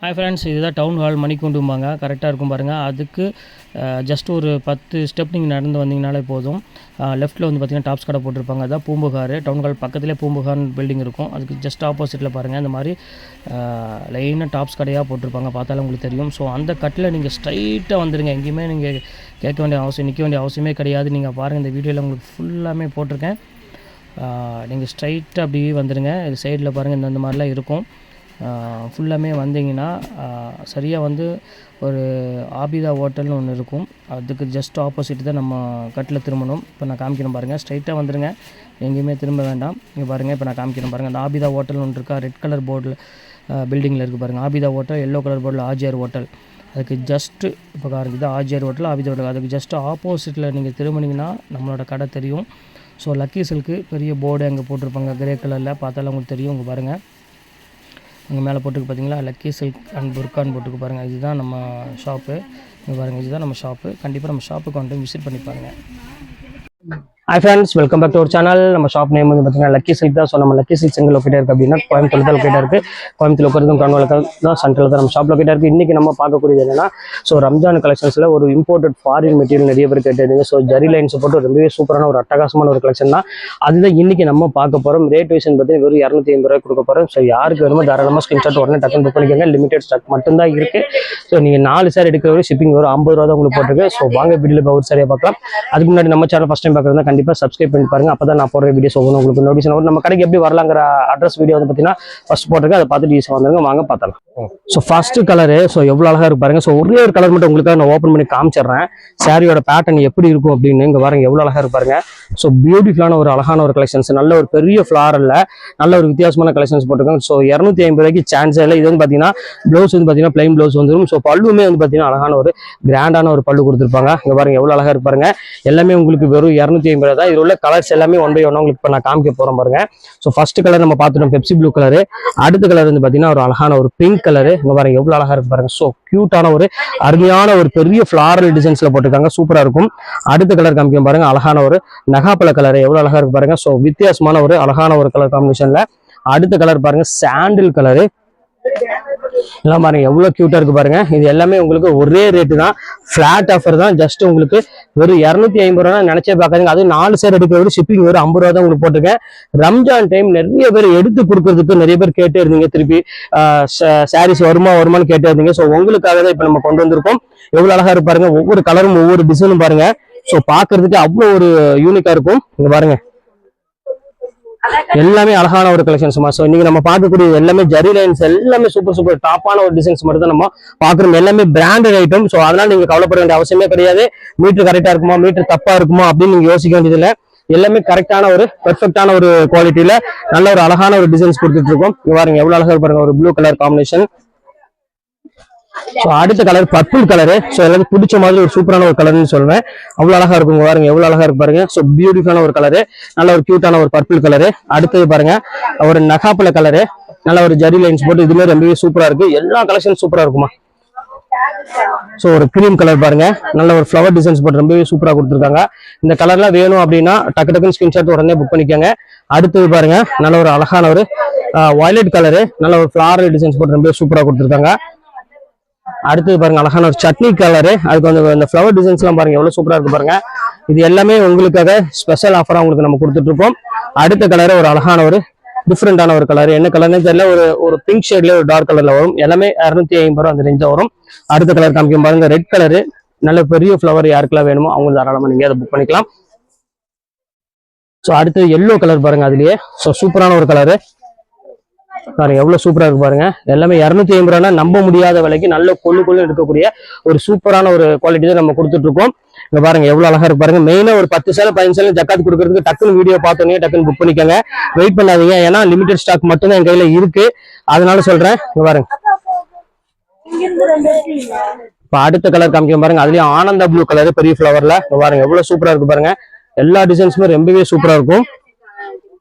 Hi friends, இதுதான் town hall மணிக்கூண்டும்பாங்க. கரெக்டாக இருக்கும் பாருங்கள். அதுக்கு ஜஸ்ட் ஒரு 10 ஸ்டெப் நீங்கள் நடந்து வந்தீங்கனாலே போதும். லெஃப்ட்டில் வந்து பார்த்திங்கன்னா டாப்ஸ் கடை போட்டிருப்பாங்க. அதான் பூம்புகார். டவுன் ஹால் பக்கத்துலேயே பூம்புகார்னு பில்டிங் இருக்கும். அதுக்கு ஜஸ்ட் ஆப்போசிட்டில் பாருங்கள், இந்த மாதிரி லைனாக டாப்ஸ் கடையாக போட்டிருப்பாங்க. பார்த்தாலும் உங்களுக்கு தெரியும். ஸோ அந்த கட்டில் நீங்கள் ஸ்ட்ரைட்டாக வந்துடுங்க. எங்கேயுமே நீங்கள் கேட்க வேண்டிய அவசியம், நிற்க வேண்டிய அவசியமே கிடையாது. நீங்கள் பாருங்கள், இந்த வீடியோவில் உங்களுக்கு ஃபுல்லாமே போட்டிருக்கேன். நீங்கள் ஸ்ட்ரைட்டாக அப்படியே வந்துடுங்க. இது சைடில் பாருங்கள், இந்த மாதிரிலாம் இருக்கும். ஃபுல்லாமே வந்தீங்கன்னா சரியாக வந்து ஒரு ஆபிதா ஹோட்டல்னு ஒன்று இருக்கும். அதுக்கு ஜஸ்ட் ஆப்போசிட் தான் நம்ம கட்டில் திரும்பணும். இப்போ நான் காமிக்கிறேன் பாருங்கள். ஸ்ட்ரைட்டாக வந்துடுங்க, எங்கேயுமே திரும்ப வேண்டாம். இங்கே பாருங்கள், இப்போ நான் காமிக்கிறேன் பாருங்கள். அந்த ஆபிதா ஹோட்டல்னு ஒன்று இருக்கா, ரெட் கலர் போர்டில் பில்டிங்கில் இருக்குது பாருங்கள். ஆபிதா ஹோட்டல், எல்லோ கலர் போர்டில் ஆர்ஜிஆர் ஹோட்டல். அதுக்கு ஜஸ்ட்டு இப்போ பாருங்கள், இது ஆர்ஜிஆர் ஹோட்டல், ஆபிதா ஹோட்டல். அதுக்கு ஜஸ்ட்டு ஆப்போசிட்டில் நீங்கள் திரும்பினீங்கன்னா நம்மளோட கடை தெரியும். ஸோ லக்கி சில்க்கு பெரிய போர்டு அங்கே போட்டிருப்பாங்க கிரே கலரில். பார்த்தாலும் உங்களுக்கு தெரியும். இங்கே பாருங்கள், அங்கே மேலே போட்டுக்கு பார்த்தீங்களா, லக்கி சில்க் அண்ட் புர்கான்னு போட்டுக்கு பாருங்கள். இதுதான் நம்ம ஷாப்பு. இங்கே பாருங்கள், இதுதான் நம்ம ஷாப்பு. கண்டிப்பாக நம்ம ஷாப்புக்கு வந்து விசிட் பண்ணி பாருங்கள். Hi friends, welcome back to our channel. நம்ம ஷாப் நேம் வந்து பார்த்தீங்கன்னா லக்கி சில்க் தான். ஸோ நம்ம லக்கி சில்க் எங்கே லொக்கேட்டாக இருக்குது அப்படின்னா கோயம்புத்தூர் தான் லொக்கேட்டாக இருக்குது. கோயம்புத்தூர் லொக்கேட்டும் கர்நாடகா தான் சென்ட்ரல் தான் நம்ம ஷாப் லொக்கேட்டாக இருக்குது. இன்றைக்கி நம்ம பார்க்கக்கூடியது என்னன்னா, ஸோ ரம்ஜான் கலெக்ஷன்ஸில் ஒரு இம்போர்ட்டட் ஃபாரின் மெட்டீரியல் நிறைய பேர் கேட்டிருந்தீங்க. ஸோ ஜரி லைன்ஸ் போட்டு ரொம்பவே சூப்பரான ஒரு அட்டகாசமான ஒரு கலெக்ஷன் தான். அதுதான் இன்றைக்கி நம்ம பார்க்க போகிறோம். ரேட் வைஸ்ன்னு பார்த்தீங்கன்னா வெறும் 250 ரூபாய் கொடுக்க போகிறோம். ஸோ யாருக்கு வேணுமோ தாராளமாக ஸ்கிரீன்ஷாட் உடனே டக்குன்னு புக் பண்ணிக்கோங்க. லிமிடெட் ஸ்டாக் மட்டும்தான் இருக்குது. ஸோ நீங்கள் 4 சார் எடுக்கிற வரை ஷிப்பிங் வரும் 50 ரூபா தான் உங்களுக்கு போட்டிருக்கு. ஸோ வாங்க வீடியோவில் ஒரு சரியாக பார்க்கலாம். அதுக்கு முன்னாடி நம்ம சேனல் ஃபஸ்ட் டைம் பார்க்குறதா கண்டிப்பாக சப்ஸ்கிரைப் பண்ணி பாருங்க. அப்பதான் நான் போடுற வீடியோஸ் ஒவ்வொரு உங்களுக்கு நோட்டிஃபிகேஷன் வரும். நம்ம கடைக்கு எப்படி வரலாங்கிற அட்ரஸ் வீடியோ வந்து பார்த்தீங்கன்னா ஃபர்ஸ்ட் போட்டிருக்கேன். அதை பார்த்துட்டு ஈஸியாக வந்துருங்க. வாங்க பார்த்தலாம். ஸோ ஃபர்ஸ்ட் கலரு, ஸோ எவ்வளோ அழகாக இருக்கு பாருங்க. ஸோ ஒரே ஒரு கலர் மட்டும் உங்களுக்காக நான் ஓப்பன் பண்ணி காமிச்சிடுறேன். சாரியோட பேட்டர்ன் எப்படி இருக்கும் அப்படின்னு. இங்கே பாருங்க, எவ்வளோ அழகாக இருக்கு பாருங்க. ஸோ பியூட்டிஃபுல்லான ஒரு அழகான ஒரு கலெக்ஷன்ஸ், நல்ல ஒரு பெரிய ஃப்ளாரில் நல்ல ஒரு வித்தியாசமான கலெக்ஷன்ஸ் போட்டிருக்காங்க. ஸோ 250 ரூபாய்க்கு சான்ஸ் இல்லை. இது வந்து பார்த்தீங்கன்னா ப்ளவுஸ் வந்து பார்த்தீங்கன்னா பிளைன் ப்ளவுஸ் வந்துடும். ஸோ பல்லுமே வந்து பார்த்தீங்கன்னா அழகான ஒரு கிராண்டான ஒரு பல்லு கொடுத்துருப்பாங்க. இங்கே பாருங்க, எவ்வளோ அழகாக இருக்கு பாருங்க. எல்லாமே உங்களுக்கு வெறும் 250 ரூபா தான். இதில் உள்ள கலர்ஸ் எல்லாமே ஒன் பை ஒன் உங்களுக்கு இப்போ நான் காமிக்க போகிறேன் பாருங்க. ஸோ ஃபர்ஸ்ட் கலர் நம்ம பார்த்துட்டோம், பெப்சி ப்ளூ கலரு. அடுத்த கலர் வந்து பார்த்தீங்கன்னா ஒரு அழகான ஒரு பிங்க் கலரு. இங்கே பாருங்க, எவ்வளோ அழகாக இருக்கு பாருங்க. ஸோ கியூட்டான ஒரு அருமையான ஒரு பெரிய ஃபிளாரல் டிசைன்ஸ்ல போட்டிருக்காங்க. சூப்பராக இருக்கும். அடுத்த கலர் காமிக்கும் பாருங்க, அழகான ஒரு நகாப்பழ கலர். எவ்வளோ அழகாக இருக்கு பாருங்க. ஸோ வித்தியாசமான ஒரு அழகான ஒரு கலர் காம்பினேஷன்ல. அடுத்த கலர் பாருங்க, சாண்டில் கலரு. எல்லாம் பாருங்க, எவ்வளவு கியூட்டா இருக்கு பாருங்க. இது எல்லாமே உங்களுக்கு ஒரே ரேட்டு தான், பிளாட் ஆஃபர் தான். ஜஸ்ட் உங்களுக்கு வெறும் 250 ரூபா நினைச்சே பார்க்காதீங்க. அது 4 சேர் எடுக்கிற ஷிப்பிங் வெறும் 50 ரூபா தான் உங்களுக்கு போட்டிருக்கேன். ரம்ஜான் டைம் நிறைய பேர் எடுத்து கொடுக்கறதுக்கு நிறைய பேர் கேட்டே இருந்தீங்க. திருப்பி சாரீஸ் வருமானு கேட்டே இருந்தீங்க. ஸோ உங்களுக்காக தான் இப்ப நம்ம கொண்டு வந்திருக்கோம். எவ்வளவு அழகா இருக்கு பாருங்க. ஒவ்வொரு கலரும் ஒவ்வொரு டிசைனும் பாருங்க. ஸோ பாக்குறதுக்கு அவ்வளவு ஒரு யூனிக்கா இருக்கும். இங்க பாருங்க, எல்லாமே அழகான ஒரு கலெக்ஷன்ஸ். ஸோ இன்னைக்கு நம்ம பார்க்கக்கூடிய எல்லாமே ஜரி லைன்ஸ், எல்லாமே சூப்பர் டாப்பான ஒரு டிசைன்ஸ் மட்டும் தான் நம்ம பார்க்குறோம். எல்லாமே பிராண்டட் ஐட்டம். ஸோ அதனால நீங்க கவலைப்பட வேண்டிய அவசியமே கிடையாது. மீட்டர் கரெக்டா இருக்குமா, மீட்டர் தப்பா இருக்குமா அப்படின்னு நீங்க யோசிக்க வேண்டியது இல்லை. எல்லாமே கரெக்டான ஒரு பெர்ஃபெக்டான ஒரு குவாலிட்டியில நல்ல ஒரு அழகான ஒரு டிசைன்ஸ் கொடுத்துட்டு இருக்கோம். இங்க பாருங்க, எவ்வளவு அழகா பாருங்க, ஒரு ப்ளூ கலர் காம்பினேஷன். ஸோ அடுத்த கலர் பர்பிள் கலரு. ஸோ எல்லாரும் பிடிச்ச மாதிரி ஒரு சூப்பரான ஒரு கலர்னு சொல்லுவேன். அவ்வளோ அழகா இருக்கும். பாருங்க, எவ்வளவு அழகா இருக்கு பாருங்க. ஸோ பியூட்டிஃபுல்லான ஒரு கலரு, நல்ல ஒரு கியூட்டான ஒரு பர்பிள் கலரு. அடுத்தது பாருங்க, ஒரு நகாப்பழ கலரு, நல்ல ஒரு ஜரி லைன்ஸ் போட்டு இதுமே ரொம்பவே சூப்பரா இருக்கு. எல்லா கலெக்ஷன் சூப்பரா இருக்குமா. ஸோ ஒரு கிரீம் கலர் பாருங்க, நல்ல ஒரு ஃபிளவர் டிசைன்ஸ் போட்டு ரொம்பவே சூப்பரா கொடுத்துருக்காங்க. இந்த கலர்லாம் வேணும் அப்படின்னா டக்குன்னு ஸ்கிரீன்ஷாட் உடனே புக் பண்ணிக்கோங்க. அடுத்தது பாருங்க, நல்ல ஒரு அழகான ஒரு வயலட் கலரு, நல்ல ஒரு ஃபிளாரல் டிசைன்ஸ் போட்டு ரொம்பவே சூப்பரா கொடுத்துருக்காங்க. அடுத்தது பாருங்க, அழகான ஒரு சட்னி கலரு. அதுக்கு வந்து இந்த ஃபிளவர் டிசைன்ஸ் எல்லாம் பாருங்க, எவ்வளவு சூப்பரா இருக்கு பாருங்க. இது எல்லாமே உங்களுக்காக ஸ்பெஷல் ஆஃபரா உங்களுக்கு நம்ம கொடுத்துட்டு இருக்கோம். அடுத்த கலரு ஒரு அழகான ஒரு டிஃப்ரெண்டான ஒரு கலர். என்ன கலர்னு தெரியல, ஒரு பிங்க் ஷேட்ல ஒரு டார்க் கலர்ல வரும். எல்லாமே 250 ரூபா அந்த ரேஞ்சா வரும். அடுத்த கலர் காமிக்கும் பாருங்க, ரெட் கலரு. நல்ல பெரிய ஃபிளவர் யாருக்கெல்லாம் வேணுமோ அவங்க தாராளமா நீங்க அதை புக் பண்ணிக்கலாம். ஸோ அடுத்து எல்லோ கலர் பாருங்க, அதுலயே ஸோ சூப்பரான ஒரு கலரு பாருங்க, எவ்வளவு சூப்பரா இருக்கு பாருங்க. எல்லாமே 250 ரூபா நம்ப முடியாத விலைக்கு நல்ல கொள்ளு இருக்கக்கூடிய ஒரு சூப்பரான ஒரு குவாலிட்டி தான் நம்ம கொடுத்துட்டு இருக்கோம். இங்க பாருங்க, எவ்வளவு அழகா இருக்கு பாருங்க. மெயினா ஒரு 10 சேலை 15 சேலை ஜக்காத் கொடுக்கறதுக்கு டக்குன்னு வீடியோ பார்த்தோன்னே டக்குன்னு புக் பண்ணிக்கோங்க. வெயிட் பண்ணாதீங்க, ஏன்னா லிமிடெட் ஸ்டாக் மட்டும் தான் என் கையில இருக்கு. அதனால சொல்றேன். இங்க பாருங்க, இப்ப அடுத்த கலர் காமிக்க பாருங்க. அதுலயும் ஆனந்தா ப்ளூ கலர் பெரிய ஃபிளவர்ல. இங்க பாருங்க, எவ்வளவு சூப்பரா இருக்கு பாருங்க. எல்லா டிசைன்ஸுமே ரொம்பவே சூப்பரா இருக்கும்.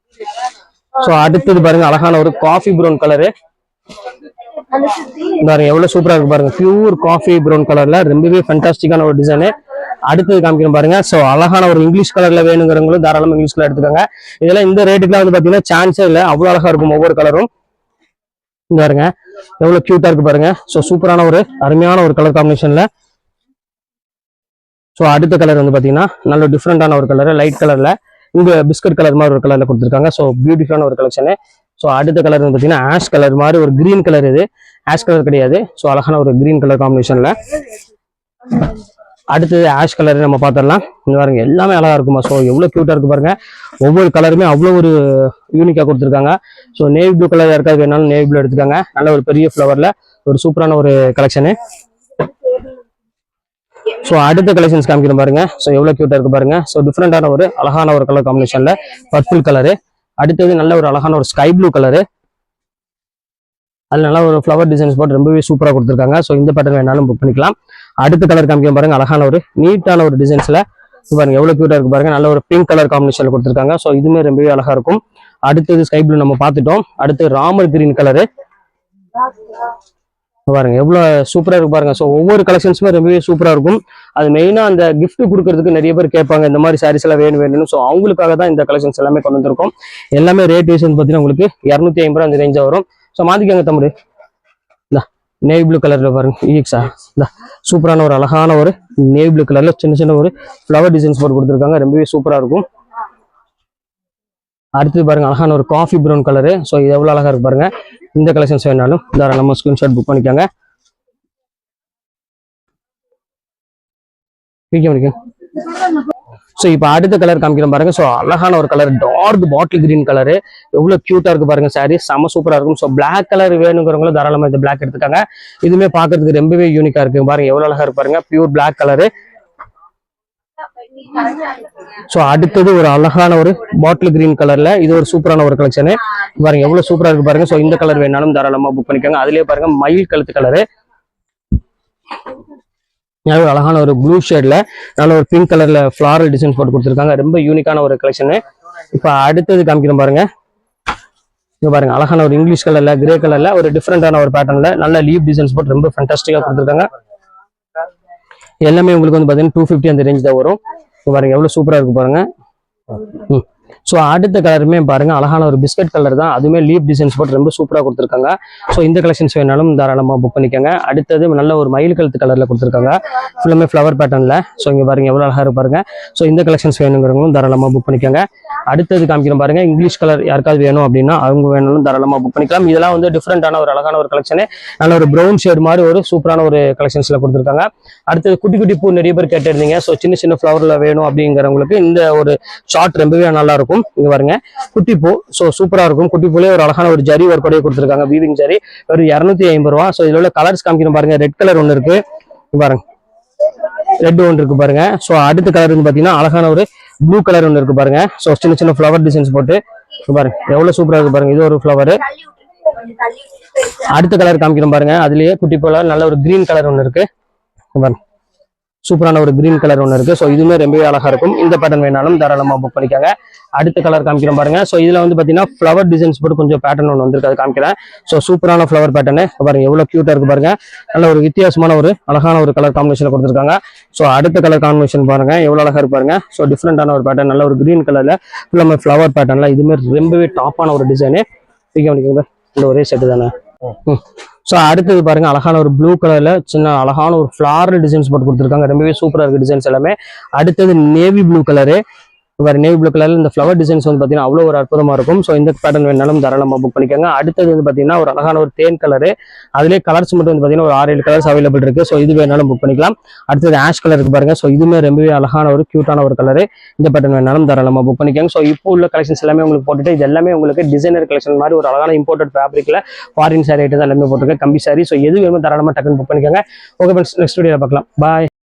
ஸோ அடுத்தது பாருங்க, அழகான ஒரு காஃபி ப்ரௌன் கலரு. பாருங்க, எவ்வளவு சூப்பரா இருக்கு பாருங்க. பியூர் காஃபி ப்ரௌன் கலர்ல ரொம்பவே ஃபேண்டாஸ்டிக்கான ஒரு டிசைனு. அடுத்தது காமிக்கிறோம் பாருங்க. ஸோ அழகான ஒரு இங்கிலீஷ் கலர்ல வேணுங்கிறவங்களும் தாராளமா இங்கிலீஷ் கலர் எடுத்துக்காங்க. இதெல்லாம் இந்த ரேட்டுக்குலாம் வந்து பாத்தீங்கன்னா சான்ஸே இல்லை, அவ்வளவு அழகா இருக்கும் ஒவ்வொரு கலரும். இங்க பாருங்க எவ்வளவு கியூட்டா இருக்கு பாருங்க. ஸோ சூப்பரான ஒரு அருமையான ஒரு கலர் காம்பினேஷன்ல. ஸோ அடுத்த கலர் வந்து பாத்தீங்கன்னா நல்ல டிஃப்ரெண்டான ஒரு கலர், லைட் கலர்ல இங்க பிஸ்கட் கலர் மாதிரி ஒரு கலர்ல கொடுத்துருக்காங்க. ஸோ பியூட்டிஃபுல்லான ஒரு கலெக்ஷனு. ஸோ அடுத்த கலர் வந்து பாத்தீங்கன்னா ஆஷ் கலர் மாதிரி ஒரு கிரீன் கலர். இது ஆஷ் கலர் கிடையாது. ஸோ அழகான ஒரு கிரீன் கலர் காம்பினேஷன்ல. அடுத்தது ஆஷ் கலர் நம்ம பார்த்துடலாம். இங்க பாருங்க எல்லாமே அழகா இருக்குமா. ஸோ எவ்வளவு கியூட்டா இருக்கு பாருங்க. ஒவ்வொரு கலருமே அவ்வளோ ஒரு யூனிக்கா கொடுத்துருக்காங்க. ஸோ நேவி ப்ளூ கலர் யாருக்காவது வேணாலும் நேவி ப்ளூ எடுத்துக்காங்க. நல்ல ஒரு பெரிய ஃப்ளவர்ல ஒரு சூப்பரான ஒரு கலெக்ஷனு. ஸோ அடுத்த கலெக்ஷன்ஸ் காமிக்கிறோம் பாருங்க. ஸோ எவ்வளவு கியூட்டா இருக்கு பாருங்க. ஸோ டிஃப்ரெண்டான ஒரு அழகான ஒரு கலர் காம்பினேஷன்ல பர்பிள் கலரு. அடுத்தது நல்ல ஒரு அழகான ஒரு ஸ்கை ப்ளூ கலரு. அதுல நல்லா ஒரு ஃப்ளவர் டிசைன்ஸ் போட்டு ரொம்பவே சூப்பரா கொடுத்துருக்காங்க. ஸோ இந்த பேட்டர்ன் வேணாலும் புக் பண்ணிக்கலாம். அடுத்த கலர் காமிக்கிறோம் பாருங்க. அழகான ஒரு நீட்டான ஒரு டிசைன்ஸ்ல பாருங்க எவ்வளவு கியூட்டா இருக்கு பாருங்க. நல்ல ஒரு பிங்க் கலர் காம்பினேஷன்ல கொடுத்துருக்காங்க. ஸோ இதுவுமே ரொம்பவே அழகா இருக்கும். அடுத்தது ஸ்கை ப்ளூ நம்ம பார்த்துட்டோம். அடுத்து ராமர் கிரீன் கலரு பாருங்க எவ்வளவு சூப்பரா இருக்கு பாருங்க. ஸோ ஒவ்வொரு கலெக்ஷன்ஸுமே ரொம்பவே சூப்பரா இருக்கும். அது மெயினா அந்த கிஃப்ட் கொடுக்கறதுக்கு நிறைய பேர் கேட்பாங்க இந்த மாதிரி சாரீஸ் எல்லாம் வேணும். ஸோ அவங்களுக்காக தான் இந்த கலெக்ஷன்ஸ் எல்லாமே கொண்டு வந்திருக்கோம். எல்லாமே ரேட் வைஸ் பார்த்தீங்கன்னா உங்களுக்கு 250 அந்த ரேஞ்சா வரும். ஸோ மாத்திக்கங்க தம்பி. இந்த நேவி ப்ளூ கலர்ல பாருங்க ஈக்ஸா இந்த சூப்பரான ஒரு அழகான ஒரு நேவி ப்ளூ கலர்ல சின்ன சின்ன ஒரு ஃப்ளவர் டிசைன்ஸ் போட்டு கொடுத்துருக்காங்க. ரொம்பவே சூப்பரா இருக்கும். அடுத்து பாருங்க அழகான ஒரு காஃபி ப்ரௌன் கலரு. ஸோ இது எவ்வளவு அழகா இருக்கு பாருங்க. இந்த கலெக்ஷன்ஸ் வேணாலும் தாராளமா ஸ்கிரீன்ஷாட் புக் பண்ணிக்கோங்க. ஸோ இப்போ அடுத்த கலர் காமிக்கிறோம் பாருங்க. ஸோ அழகான ஒரு colour dark bottle green colour. எவ்வளவு கியூட்டா இருக்கு பாருங்க. சாரி செம்ம சூப்பரா இருக்கும். ஸோ பிளாக் கலர் வேணுங்கிறவங்களும் தாராளமா இந்த பிளாக் எடுத்துக்காங்க. இதுவுமே பாக்குறதுக்கு ரொம்பவே யூனிக்கா இருக்கு பாருங்க. எவ்வளவு அழகா இருக்கு பாருங்க. Pure black colour. ஸோ அடுத்தது ஒரு அழகான ஒரு பாட்டில் கிரீன் கலர்ல இது ஒரு சூப்பரான ஒரு கலெக்ஷனு பாருங்க. எவ்வளவு சூப்பரா இருக்கு பாருங்க. ஸோ இந்த கலர் வேணாலும் தாராளமா புக் பண்ணிக்கோங்க. அதுலயே பாருங்க மயில் கழுத்து கலரு. ஒரு அழகான ஒரு ப்ளூ ஷேட்ல நல்ல ஒரு பிங்க் கலர்ல ஃபிளாரல் டிசைன்ஸ் போட்டு கொடுத்துருக்காங்க. ரொம்ப யூனிக்கான ஒரு கலெக்ஷனு. இப்ப அடுத்தது காமிக்கிறோம் பாருங்க. இங்க பாருங்க அழகான ஒரு இங்கிலீஷ் கலர்ல கிரே கலர்ல ஒரு டிஃப்ரெண்டான ஒரு பேட்டர்ன்ல நல்ல லீவ் டிசைன்ஸ் போட்டு ரொம்ப ஃபேண்டாஸ்டிக்கா கொடுத்துருக்காங்க. எல்லாமே உங்களுக்கு வந்து பாத்தீங்கன்னா 250 அந்த ரேஞ்ச் தான் வரும். பாருங்க எவ்வளவு சூப்பரா இருக்கு பாருங்க. ஸோ அடுத்த கலருமே பாருங்க அழகான ஒரு பிஸ்கட் கலர் தான். அதுவுமே லீப் டிசைன்ஸ் போட்டு ரொம்ப சூப்பராக கொடுத்துருக்காங்க. ஸோ இந்த கலெக்ஷன்ஸ் வேணாலும் தாராளமாக புக் பண்ணிக்கோங்க. அடுத்தது நல்ல ஒரு மயில் கழுத்து கலர்ல கொடுத்துருக்காங்க. ஃபுல்லாமே ஃப்ளவர் பேட்டர்ன்ல. ஸோ இங்க பாருங்க எவ்வளோ அழகா இருப்பாருங்க. ஸோ இந்த கலெக்ஷன்ஸ் வேணுங்கிறவங்களும் தாராளமாக புக் பண்ணிக்கோங்க. அடுத்தது காமிக்கிறோம் பாருங்க. இங்கிலீஷ் கலர் யாருக்காவது வேணும் அப்படின்னா அவங்க வேணாலும் தாராளமாக புக் பண்ணிக்கலாம். இதெல்லாம் வந்து டிஃப்ரெண்டான ஒரு அழகான ஒரு கலெக்ஷனு. நல்ல ஒரு ப்ரௌன் ஷேட் மாதிரி ஒரு சூப்பரான ஒரு கலெக்ஷன்ஸ்ல கொடுத்துருக்காங்க. அடுத்தது குட்டி குட்டி பூ நிறைய பேர் கேட்டிருந்தீங்க. ஸோ சின்ன சின்ன ஃப்ளவர்ல வேணும் அப்படிங்கிறவங்களுக்கு இந்த ஒரு ஷார்ட் ரொம்பவே நல்லா இருக்கும். இங்க பாருங்க குட்டி பூ. ஸோ சூப்பரா இருக்கும். குட்டி பூலே ஒரு அழகான ஒரு ஜரி ஒர்க் கொடுத்துருக்காங்க. வீவிங் ஜரி ஒரு 250 ரூபா. ஸோ இதுல உள்ள கலர்ஸ் காமிக்கணும் பாருங்க. ரெட் கலர் ஒன்று இருக்கு பாருங்க. ரெட் ஒன்று இருக்கு பாருங்க. ஸோ அடுத்த கலர் வந்து பாத்தீங்கன்னா அழகான ஒரு ப்ளூ கலர் ஒன்று இருக்கு பாருங்க. ஸோ சின்ன சின்ன ஃப்ளவர் டிசைன்ஸ் போட்டு பாருங்க எவ்வளவு சூப்பரா இருக்கு பாருங்க. இது ஒரு ஃப்ளவர். அடுத்த கலர் காமிக்கிறோம் பாருங்க. அதுலயே குட்டி போல நல்ல ஒரு கிரீன் கலர் ஒன்று இருக்கு பாருங்க. சூப்பரான ஒரு கிரீன் கலர் ஒன்று இருக்கு. ஸோ இதுவுமே ரொம்பவே அழகா இருக்கும். இந்த பேட்டர்ன் வேணாலும் தாராளமா புக் பண்ணிக்காங்க. அடுத்த கலர் காமிக்கிறோம் பாருங்க. ஸோ இதுல வந்து பாத்தீங்கன்னா ஃப்ளவர் டிசைன்ஸ் போட்டு கொஞ்சம் பேட்டர்ன் ஒன்று வந்திருக்கு. அது காமிக்கிறேன். ஸோ சூப்பரான ஃப்ளவர் பேட்டர்னு பாருங்க எவ்வளவு கியூட்டா இருக்கு பாருங்க. நல்ல ஒரு வித்தியாசமான ஒரு அழகான ஒரு கலர் காம்பினேஷன் கொடுத்துருக்காங்க. ஸோ அடுத்த கலர் காம்பினேஷன் பாருங்க எவ்வளவு அழகா இருப்பாருங்க. ஸோ டிஃப்ரெண்டான ஒரு பேட்டர்ன் நல்ல ஒரு கிரீன் கலர்ல ஃபுல்லாமே ஃப்ளவர் பேட்டர்ன்ல இதுமே ரொம்பவே டாப்பான ஒரு டிசைனு. இந்த ஒரே செட்டு தானே. ஸோ அடுத்தது பாருங்க அழகான ஒரு ப்ளூ கலர்ல சின்ன அழகான ஒரு ஃபிளாரல் டிசைன்ஸ் போட்டு கொடுத்துருக்காங்க. ரொம்பவே சூப்பரா இருக்கு டிசைன்ஸ் எல்லாமே. அடுத்தது நேவி ப்ளூ கலரு. வேறு நேவி ப்ளூ கலர்ல இந்த ஃப்ளவர் டிசைன்ஸ் வந்து பார்த்தீங்கன்னா அவ்வளோ ஒரு அற்புதமா இருக்கும். ஸோ இந்த பேட்டர்ன் வேணாலும் தாராளமாக புக் பண்ணிக்கோங்க. அடுத்தது வந்து பார்த்தீங்கன்னா ஒரு அழகான ஒரு தேன் கலரு. அதுலேயே கலர்ஸ் மட்டும் வந்து பார்த்தீங்கன்னா ஒரு 6-7 கலர்ஸ் அவைலபிள் இருக்கு. ஸோ இது வேணாலும் புக் பண்ணிக்கலாம். அடுத்தது ஆஷ் கலர் இருக்கு பாருங்க. ஸோ இதுவுமே ரொம்பவே அழகான ஒரு கியூட்டான ஒரு கலரு. இந்த பேட்டர்ன் வேணாலும் தாராளமாக புக் பண்ணிக்கோங்க. ஸோ இப்போ உள்ள கலெக்ஷன்ஸ் எல்லாமே உங்களுக்கு போட்டுட்டு இது எல்லாமே உங்களுக்கு டிசைனர் கலெக்ஷன் மாதிரி ஒரு அழகான இம்போர்ட்டட் ஃபேப்ரிக்ல ஃபாரின் சாரி ஐட்டம் எல்லாமே போட்டுருக்கு. கம்பி சாரி. ஸோ எது வேணுமோ தாராளமாக டக்குன்னு புக் பண்ணிக்கோங்க. ஓகே ஃப்ரெண்ட்ஸ், நெக்ஸ்ட் வீடியோவில் பார்க்கலாம். பாய்.